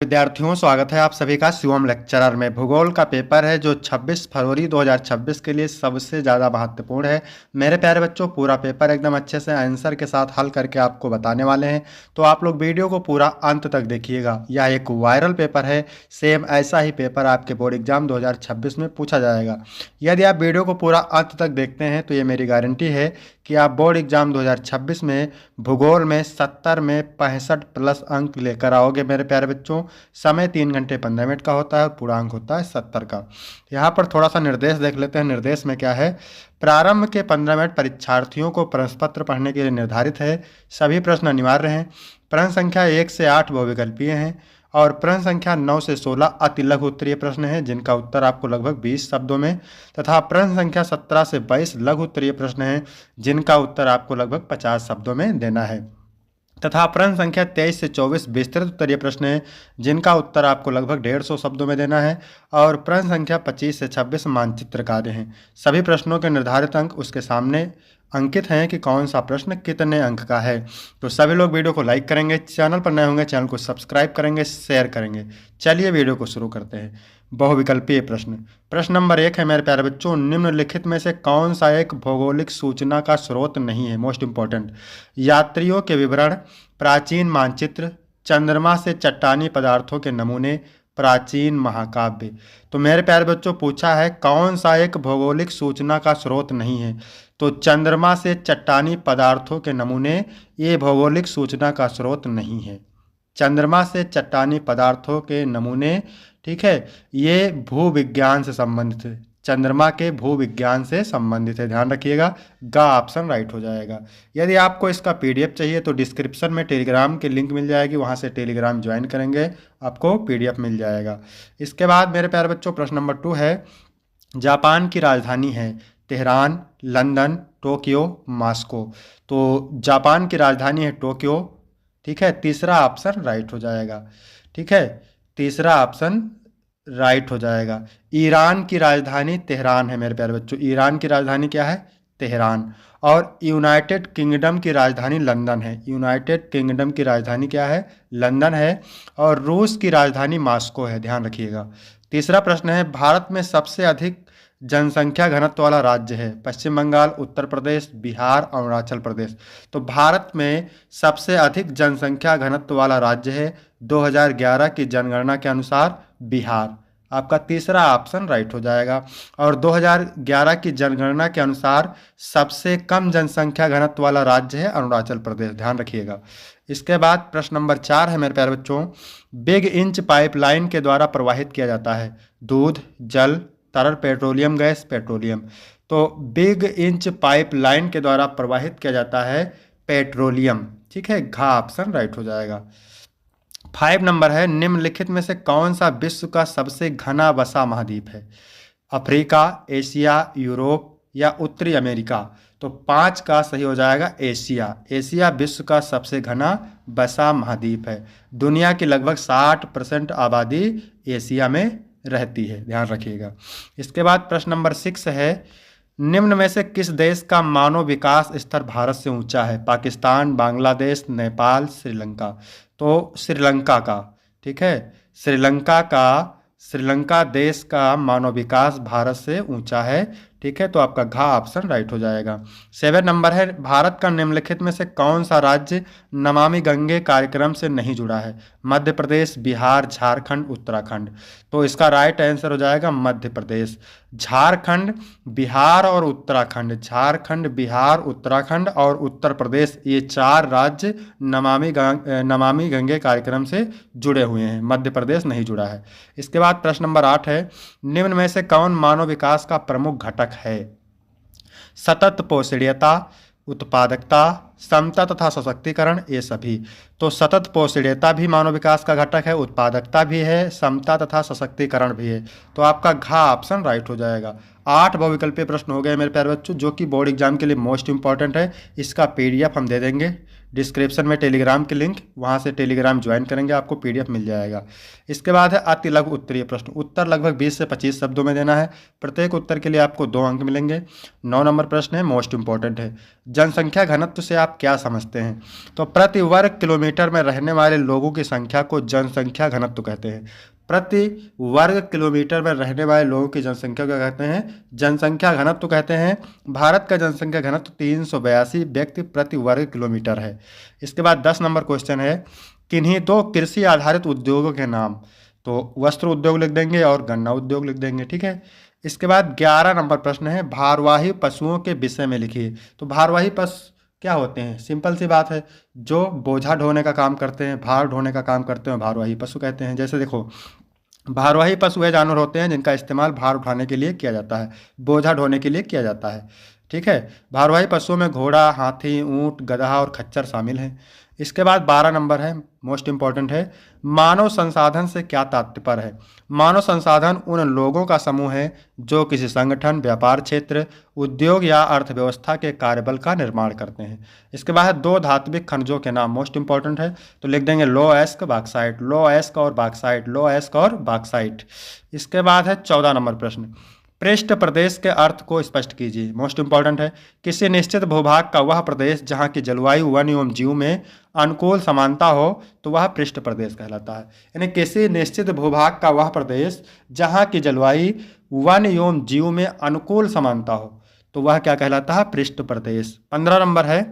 विद्यार्थियों, स्वागत है आप सभी का शिवम लेक्चरर में। भूगोल का पेपर है जो 26 फरवरी 2026 के लिए सबसे ज़्यादा महत्वपूर्ण है। मेरे प्यारे बच्चों, पूरा पेपर एकदम अच्छे से आंसर के साथ हल करके आपको बताने वाले हैं, तो आप लोग वीडियो को पूरा अंत तक देखिएगा। यह एक वायरल पेपर है, सेम ऐसा ही पेपर आपके बोर्ड एग्जाम 2026 में पूछा जाएगा। यदि आप वीडियो को पूरा अंत तक देखते हैं तो ये मेरी गारंटी है कि आप बोर्ड एग्जाम 2026 में भूगोल में 70 में 65 प्लस अंक लेकर आओगे। मेरे प्यारे बच्चों, समय 3 घंटे 15 मिनट का होता है और पूरा अंक होता है 70 का। यहाँ पर थोड़ा सा निर्देश देख लेते हैं। निर्देश में क्या है? प्रारंभ के 15 मिनट परीक्षार्थियों को प्रश्न पत्र पढ़ने के लिए निर्धारित है। सभी प्रश्न अनिवार्य हैं। प्रश्न संख्या 1 से 8 बहुविकल्पीय हैं और प्रश्न संख्या 9 से 16 अति लघु उत्तरीय प्रश्न हैं जिनका उत्तर आपको लगभग 20 शब्दों में, तथा प्रश्न संख्या 17 से 22 लघु उत्तरीय प्रश्न हैं जिनका उत्तर आपको लगभग 50 शब्दों में देना है, तथा प्रश्न संख्या 23 से 24 विस्तृत उत्तरीय प्रश्न हैं जिनका उत्तर आपको लगभग 150 शब्दों में देना है, और प्रश्न संख्या 25 से 26 मानचित्र कार्य हैं। सभी प्रश्नों के निर्धारित अंक उसके सामने अंकित हैं कि कौन सा प्रश्न कितने अंक का है। तो सभी लोग वीडियो को लाइक करेंगे, चैनल पर नए होंगे चैनल को सब्सक्राइब करेंगे, शेयर करेंगे। चलिए वीडियो को शुरू करते हैं। बहुविकल्पीय प्रश्न। प्रश्न नंबर 1 है मेरे प्यारे बच्चों, निम्नलिखित में से कौन सा एक भौगोलिक सूचना का स्रोत नहीं है? Most important. यात्रियों के विवरण, प्राचीन मानचित्र, चंद्रमा से चट्टानी पदार्थों के नमूने, प्राचीन महाकाव्य। तो मेरे प्यारे बच्चों, पूछा है कौन सा एक भौगोलिक सूचना का स्रोत नहीं है, तो चंद्रमा से चट्टानी पदार्थों के नमूने ये भौगोलिक सूचना का स्रोत नहीं है। चंद्रमा से चट्टानी पदार्थों के नमूने, ठीक है, ये भूविज्ञान से संबंधित है। चंद्रमा के भूविज्ञान से संबंधित है, ध्यान रखिएगा। गा ऑप्शन राइट हो जाएगा। यदि आपको इसका पीडीएफ चाहिए तो डिस्क्रिप्शन में टेलीग्राम की लिंक मिल जाएगी, वहां से टेलीग्राम ज्वाइन करेंगे, आपको पीडीएफ मिल जाएगा। इसके बाद मेरे प्यारे बच्चों, प्रश्न नंबर 2 है, जापान की राजधानी है तेहरान, लंदन, टोक्यो, मॉस्को। तो जापान की राजधानी है टोक्यो, ठीक है, तीसरा ऑप्शन राइट हो जाएगा। ठीक है, तीसरा ऑप्शन राइट हो जाएगा। ईरान की राजधानी तेहरान है मेरे प्यारे बच्चों। ईरान की राजधानी क्या है? तेहरान। और यूनाइटेड किंगडम की राजधानी लंदन है। यूनाइटेड किंगडम की राजधानी क्या है? लंदन है। और रूस की राजधानी मॉस्को है, ध्यान रखिएगा। तीसरा प्रश्न है, भारत में सबसे अधिक जनसंख्या घनत्व वाला राज्य है? पश्चिम बंगाल, उत्तर प्रदेश, बिहार, अरुणाचल प्रदेश। तो भारत में सबसे अधिक जनसंख्या घनत्व वाला राज्य है 2011 की जनगणना के अनुसार बिहार। आपका तीसरा ऑप्शन राइट हो जाएगा। और 2011 की जनगणना के अनुसार सबसे कम जनसंख्या घनत्व वाला राज्य है अरुणाचल प्रदेश, ध्यान रखिएगा। इसके बाद प्रश्न नंबर 4 है मेरे प्यारे बच्चों, बिग इंच पाइपलाइन के द्वारा प्रवाहित किया जाता है दूध, जल, तरल पेट्रोलियम गैस, पेट्रोलियम। तो बिग इंच पाइपलाइन के द्वारा प्रवाहित किया जाता है पेट्रोलियम, ठीक है, घ ऑप्शन राइट हो जाएगा। 5 नंबर है, निम्नलिखित में से कौन सा विश्व का सबसे घना बसा महाद्वीप है? अफ्रीका, एशिया, यूरोप या उत्तरी अमेरिका। तो 5 का सही हो जाएगा एशिया। एशिया विश्व का सबसे घना बसा महाद्वीप है। दुनिया की लगभग 60% आबादी एशिया में रहती है, ध्यान रखिएगा। इसके बाद प्रश्न नंबर 6 है, निम्न में से किस देश का मानव विकास स्तर भारत से ऊंचा है? पाकिस्तान, बांग्लादेश, नेपाल, श्रीलंका। तो श्रीलंका का, ठीक है, श्रीलंका देश का मानव विकास भारत से ऊंचा है, ठीक है, तो आपका घ ऑप्शन राइट हो जाएगा। 7 नंबर है, भारत का निम्नलिखित में से कौन सा राज्य नमामि गंगे कार्यक्रम से नहीं जुड़ा है? मध्य प्रदेश, बिहार, झारखंड, उत्तराखंड। तो इसका राइट आंसर हो जाएगा मध्य प्रदेश। झारखंड, बिहार और उत्तराखंड, झारखंड, बिहार, उत्तराखंड और उत्तर प्रदेश, ये 4 राज्य नमामि गंगे कार्यक्रम से जुड़े हुए हैं। मध्य प्रदेश नहीं जुड़ा है। इसके बाद प्रश्न नंबर 8 है, निम्न में से कौन मानव विकास का प्रमुख घटक है? सतत पोषणीयता, उत्पादकता, समता तथा सशक्तिकरण, ये सभी। तो सतत पोषणीयता भी मानव विकास का घटक है, उत्पादकता भी है, समता तथा सशक्तिकरण भी है। तो आपका घ ऑप्शन राइट हो जाएगा। 8 बहुविकल्पीय प्रश्न हो गए मेरे प्यारे बच्चों, जो कि बोर्ड एग्जाम के लिए मोस्ट इंपॉर्टेंट है। इसका पीडीएफ हम दे देंगे डिस्क्रिप्शन में, टेलीग्राम की लिंक, वहां से टेलीग्राम ज्वाइन करेंगे, आपको पीडीएफ मिल जाएगा। इसके बाद है अति लघु उत्तरीय प्रश्न। उत्तर लगभग 20 से 25 शब्दों में देना है। प्रत्येक उत्तर के लिए आपको 2 अंक मिलेंगे। 9 नंबर प्रश्न है, मोस्ट इंपॉर्टेंट है। जनसंख्या घनत्व से आप आप क्या समझते हैं? तो प्रति वर्ग किलोमीटर में रहने वाले लोगों की संख्या को जनसंख्या घनत्व कहते हैं। प्रति वर्ग किलोमीटर में रहने वाले लोगों की जनसंख्या को क्या कहते हैं? जनसंख्या घनत्व कहते हैं। भारत का जनसंख्या घनत्व 382 व्यक्ति प्रति वर्ग किलोमीटर है। इसके बाद 10 नंबर क्वेश्चन है, किन्हीं दो कृषि आधारित उद्योगों के नाम। तो वस्त्र उद्योग लिख देंगे और गन्ना उद्योग लिख देंगे, ठीक है। इसके बाद 11 नंबर प्रश्न है, भारवाही पशुओं के विषय में लिखिए। तो भारवाही पशु क्या होते हैं? सिंपल सी बात है, जो बोझा ढोने का काम करते हैं, भार ढोने का काम करते हैं, भारवाही पशु कहते हैं। जैसे देखो, भारवाही पशु वे जानवर होते हैं जिनका इस्तेमाल भार उठाने के लिए किया जाता है, बोझा ढोने के लिए किया जाता है, ठीक है। भारवाही पशुओं में घोड़ा, हाथी, ऊंट, गधा और खच्चर शामिल हैं। इसके बाद 12 नंबर है, मोस्ट इंपॉर्टेंट है, मानव संसाधन से क्या तात्पर्य है? मानव संसाधन उन लोगों का समूह है जो किसी संगठन, व्यापार क्षेत्र, उद्योग या अर्थव्यवस्था के कार्यबल का निर्माण करते हैं। इसके बाद 2 धात्विक खनिजों के नाम, मोस्ट इंपॉर्टेंट है, तो लिख देंगे लोएस्क, बॉक्साइट, लोएस्क और बॉक्साइट, लोएस्क और बॉक्साइट। इसके बाद है 14 नंबर प्रश्न, पृष्ठ प्रदेश के अर्थ को स्पष्ट कीजिए। मोस्ट इंपॉर्टेंट है, किसी निश्चित भूभाग का वह प्रदेश जहाँ की जलवायु वन एवं जीव में अनुकूल समानता हो तो वह पृष्ठ प्रदेश कहलाता है। यानी किसी निश्चित भूभाग का वह प्रदेश जहाँ की जलवायु वन एवं जीव में अनुकूल समानता हो तो वह क्या कहलाता है? पृष्ठ प्रदेश। 15 नंबर है,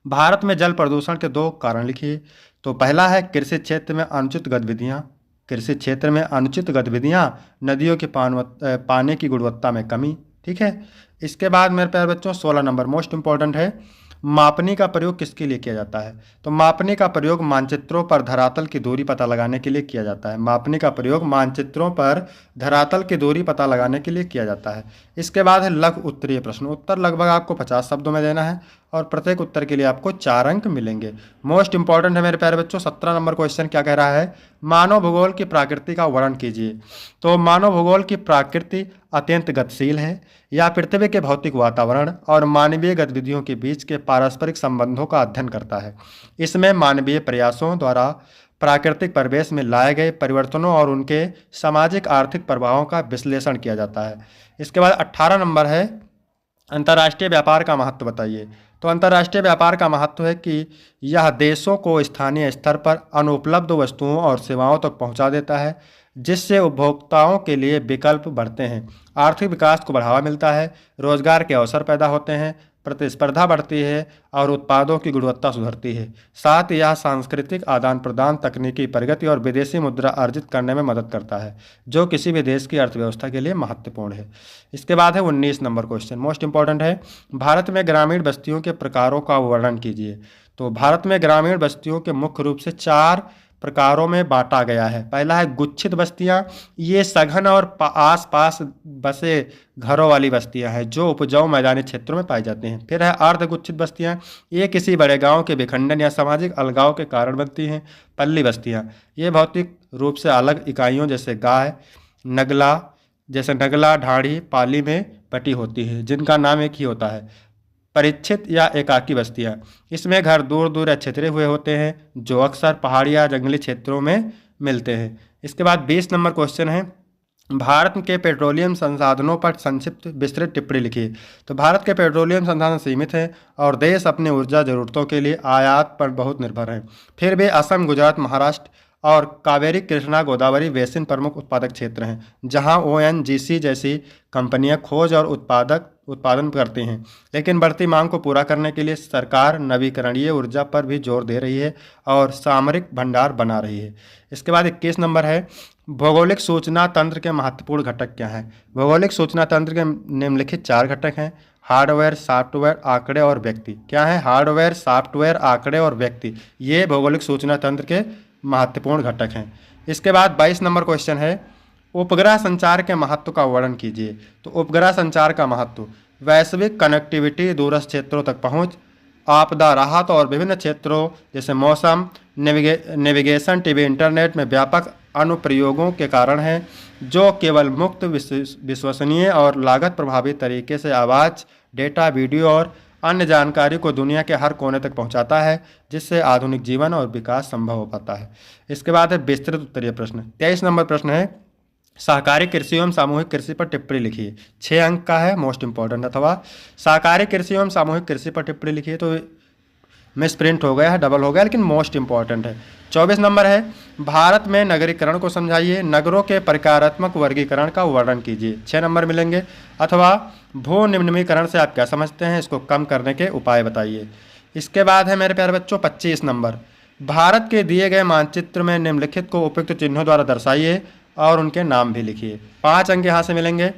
भारत में जल प्रदूषण के 2 कारण लिखिए। तो पहला है कृषि क्षेत्र में अनुचित गतिविधियाँ, कृषि क्षेत्र में अनुचित गतिविधियाँ, नदियों के पानी की गुणवत्ता में कमी, ठीक है। इसके बाद मेरे प्यारे बच्चों 16 नंबर मोस्ट इंपॉर्टेंट है, मापनी का प्रयोग किसके लिए किया जाता है? तो मापनी का प्रयोग मानचित्रों पर धरातल की दूरी पता लगाने के लिए किया जाता है। मापनी का प्रयोग मानचित्रों पर धरातल की दूरी पता लगाने के लिए किया जाता है। इसके बाद है लघु उत्तरीय प्रश्न, उत्तर लगभग आपको 50 शब्दों में देना है और प्रत्येक उत्तर के लिए आपको 4 अंक मिलेंगे। मोस्ट इंपॉर्टेंट है मेरे प्यारे बच्चों 17 नंबर क्वेश्चन क्या कह रहा है, मानव भूगोल की प्रकृति का वर्णन कीजिए। तो मानव भूगोल की प्रकृति अत्यंत गतिशील है, यह पृथ्वी के भौतिक वातावरण और मानवीय गतिविधियों के बीच के पारस्परिक संबंधों का अध्ययन करता है। इसमें मानवीय प्रयासों द्वारा प्राकृतिक परिवेश में लाए गए परिवर्तनों और उनके सामाजिक आर्थिक प्रभावों का विश्लेषण किया जाता है। इसके बाद 18 नंबर है, अंतर्राष्ट्रीय व्यापार का महत्व बताइए। तो अंतर्राष्ट्रीय व्यापार का महत्व है कि यह देशों को स्थानीय स्तर पर अनुपलब्ध वस्तुओं और सेवाओं तक पहुंचा देता है, जिससे उपभोक्ताओं के लिए विकल्प बढ़ते हैं, आर्थिक विकास को बढ़ावा मिलता है, रोजगार के अवसर पैदा होते हैं, प्रतिस्पर्धा बढ़ती है और उत्पादों की गुणवत्ता सुधरती है। साथ ही यह सांस्कृतिक आदान प्रदान, तकनीकी प्रगति और विदेशी मुद्रा अर्जित करने में मदद करता है, जो किसी भी देश की अर्थव्यवस्था के लिए महत्वपूर्ण है। इसके बाद है 19 नंबर क्वेश्चन मोस्ट इंपॉर्टेंट है, भारत में ग्रामीण बस्तियों के प्रकारों का वर्णन कीजिए। तो भारत में ग्रामीण बस्तियों के मुख्य रूप से 4 प्रकारों में बांटा गया है। पहला है गुच्छित बस्तियां, ये सघन और आस पास बसे घरों वाली बस्तियां हैं जो उपजाऊ मैदानी क्षेत्रों में पाई जाती हैं। फिर है अर्धगुच्छित बस्तियां, ये किसी बड़े गांव के विखंडन या सामाजिक अलगाव के कारण बनती हैं। पल्ली बस्तियां, ये भौतिक रूप से अलग इकाइयों जैसे गाय, नगला, ढाड़ी, पाली में बटी होती है, जिनका नाम एक ही होता है। परिचित या एकाकी बस्तियां, इसमें घर दूर दूर छितरे हुए होते हैं जो अक्सर पहाड़ी या जंगली क्षेत्रों में मिलते हैं। इसके बाद 20 नंबर क्वेश्चन है, भारत के पेट्रोलियम संसाधनों पर संक्षिप्त विस्तृत टिप्पणी लिखिए। तो भारत के पेट्रोलियम संसाधन सीमित हैं और देश अपनी ऊर्जा जरूरतों के लिए आयात पर बहुत निर्भर है। फिर भी असम, गुजरात, महाराष्ट्र और कावेरी, कृष्णा, गोदावरी बेसिन प्रमुख उत्पादक क्षेत्र हैं, जहां ओएनजीसी जैसी कंपनियां खोज और उत्पादन करती हैं। लेकिन बढ़ती मांग को पूरा करने के लिए सरकार नवीकरणीय ऊर्जा पर भी जोर दे रही है और सामरिक भंडार बना रही है। इसके बाद 21 नंबर है, भौगोलिक सूचना तंत्र के महत्वपूर्ण घटक क्या हैं? भौगोलिक सूचना तंत्र के निम्नलिखित 4 घटक हैं, हार्डवेयर, सॉफ्टवेयर, आंकड़े और व्यक्ति। क्या है? हार्डवेयर, सॉफ्टवेयर, आंकड़े और व्यक्ति, ये भौगोलिक सूचना तंत्र के महत्वपूर्ण घटक हैं। इसके बाद 22 नंबर क्वेश्चन है, उपग्रह संचार के महत्व का वर्णन कीजिए। तो उपग्रह संचार का महत्व, वैश्विक कनेक्टिविटी, दूरस्थ क्षेत्रों तक पहुंच, आपदा राहत और विभिन्न क्षेत्रों जैसे मौसम, नेविगेशन, टीवी, इंटरनेट में व्यापक अनुप्रयोगों के कारण है, जो केवल मुक्त, विश्वसनीय और लागत प्रभावी तरीके से आवाज़, डेटा, वीडियो और अन्य जानकारी को दुनिया के हर कोने तक पहुंचाता है, जिससे आधुनिक जीवन और विकास संभव हो पाता है। इसके बाद है विस्तृत उत्तरीय प्रश्न। 23 नंबर प्रश्न है, सहकारी कृषि एवं सामूहिक कृषि पर टिप्पणी लिखिए। 6 अंक का है, मोस्ट इंपॉर्टेंट। अथवा सहकारी कृषि एवं सामूहिक कृषि पर टिप्पणी लिखिए। तो मिस प्रिंट हो गया है, डबल हो गया, लेकिन मोस्ट इंपॉर्टेंट है। 24 नंबर है, भारत में नगरीकरण को समझाइए, नगरों के प्रकारात्मक वर्गीकरण का वर्णन कीजिए। 6 नंबर मिलेंगे। अथवा भू निम्नीकरण से आप क्या समझते हैं, इसको कम करने के उपाय बताइए। इसके बाद है मेरे प्यारे बच्चों 25 नंबर, भारत के दिए गए मानचित्र में निम्नलिखित को उपयुक्त चिन्हों द्वारा दर्शाइए और उनके नाम भी लिखिए। 5 अंक यहाँ से मिलेंगे।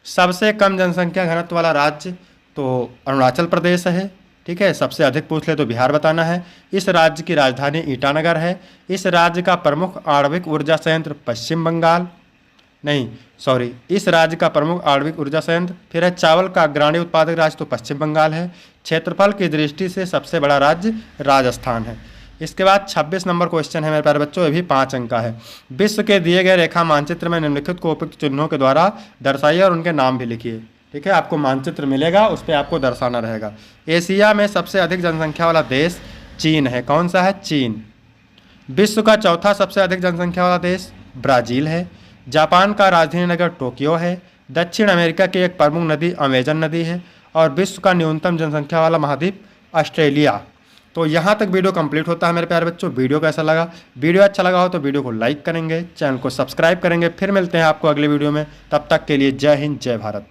सबसे कम जनसंख्या घनत्व वाला राज्य तो अरुणाचल प्रदेश है, ठीक है। सबसे अधिक पूछ ले तो बिहार बताना है। इस राज्य की राजधानी ईटानगर है। इस राज्य का प्रमुख आणविक ऊर्जा संयंत्र पश्चिम बंगाल, नहीं सॉरी, इस राज्य का प्रमुख आणविक ऊर्जा संयंत्र, फिर है चावल का अग्रणी उत्पादक राज्य तो पश्चिम बंगाल है। क्षेत्रफल की दृष्टि से सबसे बड़ा राज्य राजस्थान है। इसके बाद 26 नंबर क्वेश्चन है मेरे प्यारे बच्चों, ये भी 5 अंक का है। विश्व के दिए गए रेखा मानचित्र में निम्नलिखित को उपयुक्त चिन्हों के द्वारा दर्शाइए और उनके नाम भी लिखिए, ठीक है। आपको मानचित्र मिलेगा, उस पर आपको दर्शाना रहेगा। एशिया में सबसे अधिक जनसंख्या वाला देश चीन है। कौन सा है? चीन। विश्व का चौथा सबसे अधिक जनसंख्या वाला देश ब्राज़ील है। जापान का राजधानी नगर टोक्यो है। दक्षिण अमेरिका की एक प्रमुख नदी अमेजन नदी है। और विश्व का न्यूनतम जनसंख्या वाला महाद्वीप ऑस्ट्रेलिया। तो यहाँ तक वीडियो कंप्लीट होता है मेरे प्यारे बच्चों। वीडियो कैसा लगा? वीडियो अच्छा लगा हो तो वीडियो को लाइक करेंगे, चैनल को सब्सक्राइब करेंगे। फिर मिलते हैं आपको अगले वीडियो में, तब तक के लिए जय हिंद, जय भारत।